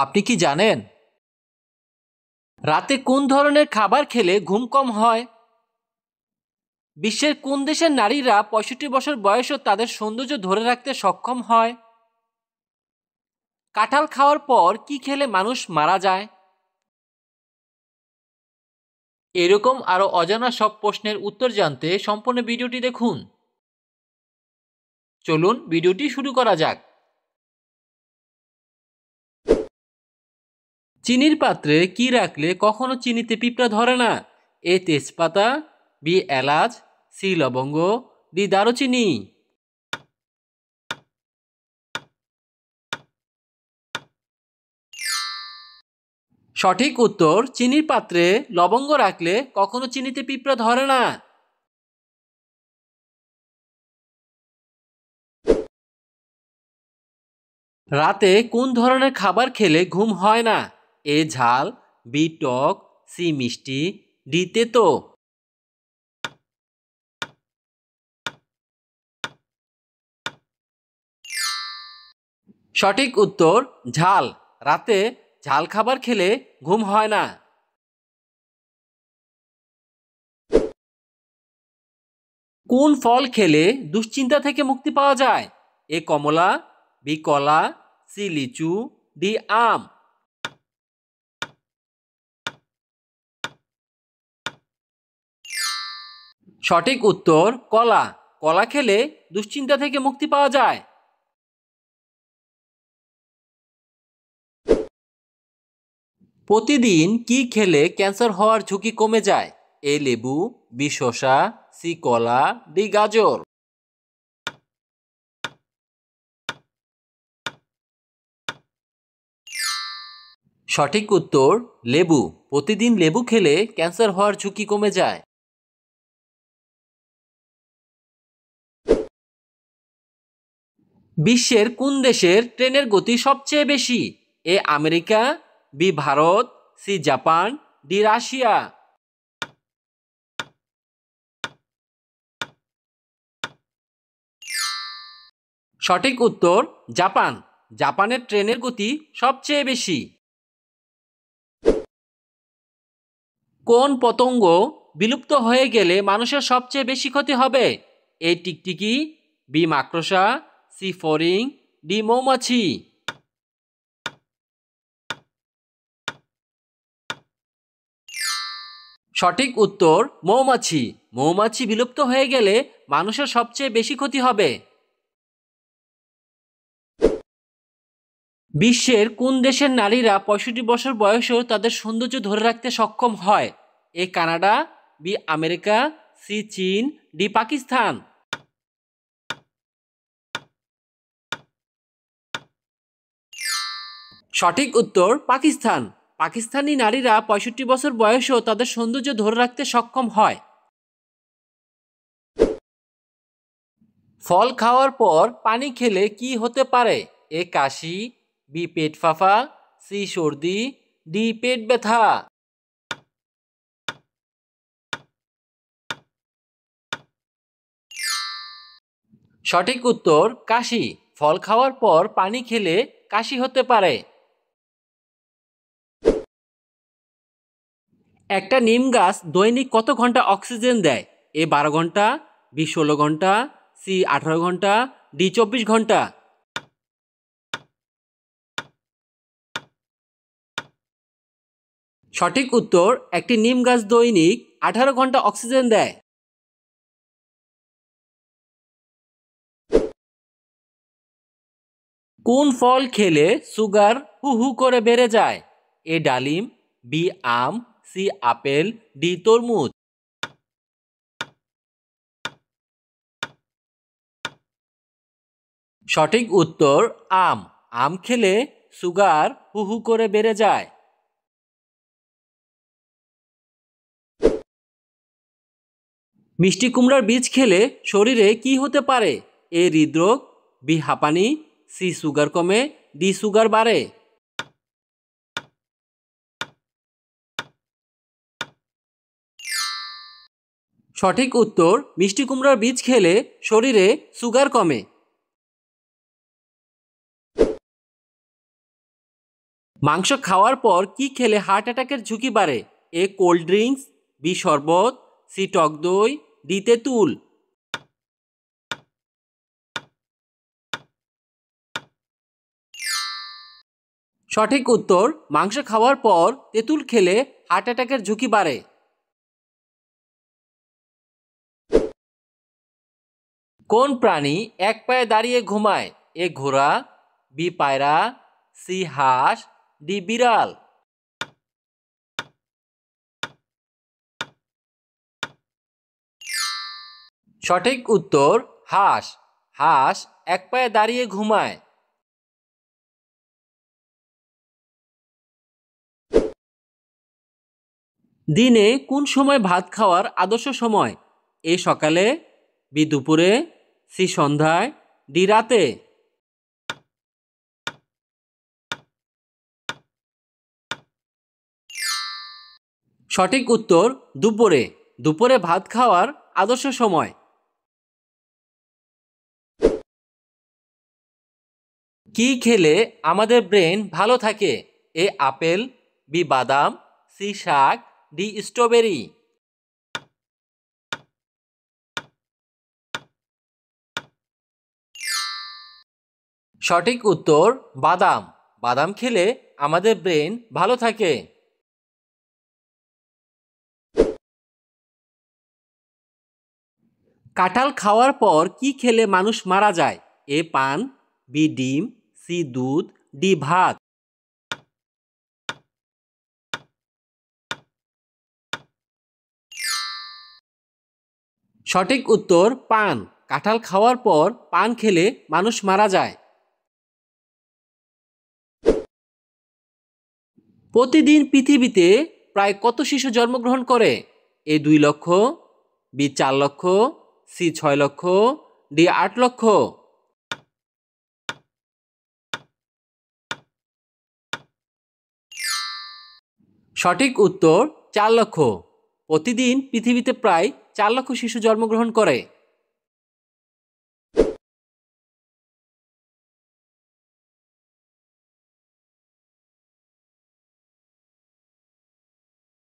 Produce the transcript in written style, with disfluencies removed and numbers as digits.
আপনি কি জানেন রাতে কোন ধরনের খাবার খেলে ঘুম কম হয়? বিশ্বের কোন দেশের নারীরা ৬৫ বছর বয়সেও তাদের সৌন্দর্য ধরে রাখতে সক্ষম হয়? কাঁঠাল খাওয়ার পর কি খেলে মানুষ মারা যায়? এরকম আরো অজানা সব প্রশ্নের উত্তর জানতে সম্পূর্ণ ভিডিওটি দেখুন। চলুন ভিডিওটি শুরু করা যাক। চিনির পাত্রে কি রাখলে কখনো চিনিতে পিঁপড়া ধরে না? এ তেজপাতা, বি এলাচ, সি লবঙ্গ, ডি দারুচিনি। সঠিক উত্তর চিনির পাত্রে লবঙ্গ রাখলে কখনো চিনিতে পিঁপড়া ধরে না। রাতে কোন ধরনের খাবার খেলে ঘুম হয় না? এ ঝাল, বি টক, সি মিষ্টি, ডি তেতো। সঠিক উত্তর ঝাল। রাতে ঝাল খাবার খেলে ঘুম হয় না। কোন ফল খেলে দুশ্চিন্তা থেকে মুক্তি পাওয়া যায়? এ কমলা, বি কলা, সি লিচু, ডি আম। সঠিক উত্তর কলা। কলা খেলে দুশ্চিন্তা থেকে মুক্তি পাওয়া যায়। প্রতিদিন কি খেলে ক্যান্সার হওয়ার ঝুঁকি কমে যায়? এ লেবু, বি শসা, সি কলা, ডি গাজর। সঠিক উত্তর লেবু। প্রতিদিন লেবু খেলে ক্যান্সার হওয়ার ঝুঁকি কমে যায়। বিশ্বের কোন দেশের ট্রেনের গতি সবচেয়ে বেশি? A America, B Bharat, C Japan, D Russia. সঠিক উত্তর জাপান। জাপানের ট্রেনের গতি সবচেয়ে বেশি। কোন পতঙ্গ বিলুপ্ত হয়ে গেলে মানুষের সবচেয়ে বেশি ক্ষতি হবে? এ টিকটিকি, বি মাকড়সা, সি ফড়িং, ডি মৌমাছি। সঠিক উত্তর মৌমাছি। মৌমাছি বিলুপ্ত হয়ে গেলে মানুষের সবচেয়ে বেশি ক্ষতি হবে। বিশ্বের কোন দেশের নারীরা ৬৫ বছর বয়সেও তাদের সৌন্দর্য ধরে রাখতে সক্ষম হয়? A Canada, B America, C চীন, ডি পাকিস্তান। সঠিক উত্তর পাকিস্তান। পাকিস্তানি নারীরা ৬৫ বছর বয়সেও তাদের সৌন্দর্য ধরে রাখতে সক্ষম হয়। ফল খাওয়ার পর পানি খেলে কি হতে পারে? এ কাশি, বি পেট ফাঁপা, সি সর্দি, ডি পেট ব্যথা। সঠিক উত্তর কাশি। ফল খাওয়ার পর পানি খেলে কাশি হতে পারে। একটা নিম গাছ দৈনিক কত ঘন্টা অক্সিজেন দেয়? এ ১২ ঘন্টা, বি ১৬ ঘন্টা, সি ১৮ ঘন্টা, ডি ২৪ ঘন্টা। সঠিক উত্তর একটি নিম গাছ দৈনিক ১৮ ঘন্টা অক্সিজেন দেয়। কোন ফল খেলে সুগার হু হু করে বেড়ে যায়? এ ডালিম, বি আম, সি আপেল, ডি তরমুজ। সঠিক উত্তর আম। আম খেলে সুগার হু হু করে বেড়ে যায়। মিষ্টি কুমড়ার বীজ খেলে শরীরে কি হতে পারে? এ হৃদরোগ, বি হাঁপানি, সি সুগার কমে, ডি সুগার বাড়ে। সঠিক উত্তর মিষ্টি কুমড়ার বীজ খেলে শরীরে সুগার কমে। মাংস খাওয়ার পর কি খেলে হার্ট অ্যাটাকের ঝুঁকি বাড়ে? এ কোল্ড ড্রিঙ্কস, বি শরবত, সি টক দই, ডি তেঁতুল। সঠিক উত্তর, মাংস খাওয়ার পর তেঁতুল খেলে হার্ট অ্যাটাকের ঝুঁকি বাড়ে। কোন প্রাণী এক পায়ে দাঁড়িয়ে ঘুমায়? এ ঘোড়া, বি পায়রা, সি হাঁস, ডি বিড়াল। সঠিক উত্তর, হাঁস। হাঁস এক পায়ে দাঁড়িয়ে ঘুমায়। দিনে কোন সময় ভাত খাওয়ার আদর্শ সময়? এ সকালে, বি দুপুরে, সি সন্ধ্যায়, ডি রাতে। সঠিক উত্তর, দুপুরে। দুপুরে ভাত খাওয়ার আদর্শ সময়। কি খেলে আমাদের ব্রেন ভালো থাকে? এ আপেল, বি বাদাম, সি শাক, ডি স্ট্রবেরি। সঠিক উত্তর, বাদাম। বাদাম খেলে আমাদের ব্রেন ভালো থাকে। কাঁঠাল খাওয়ার পর কি খেলে মানুষ মারা যায়? এ পান, বি ডিম, সি দুধ, ডি ভাত। সঠিক উত্তর, পান। কাঁঠাল খাওয়ার পর পান খেলে মানুষ মারা যায়। প্রতিদিন পৃথিবীতে প্রায় কত শিশু জন্মগ্রহণ করে? এ 2 লক্ষ, বি 4 লক্ষ, সি 6 লক্ষ, ডি 8 লক্ষ। সঠিক উত্তর, 4 লক্ষ। প্রতিদিন পৃথিবীতে প্রায় 4 লক্ষ শিশু জন্মগ্রহণ করে।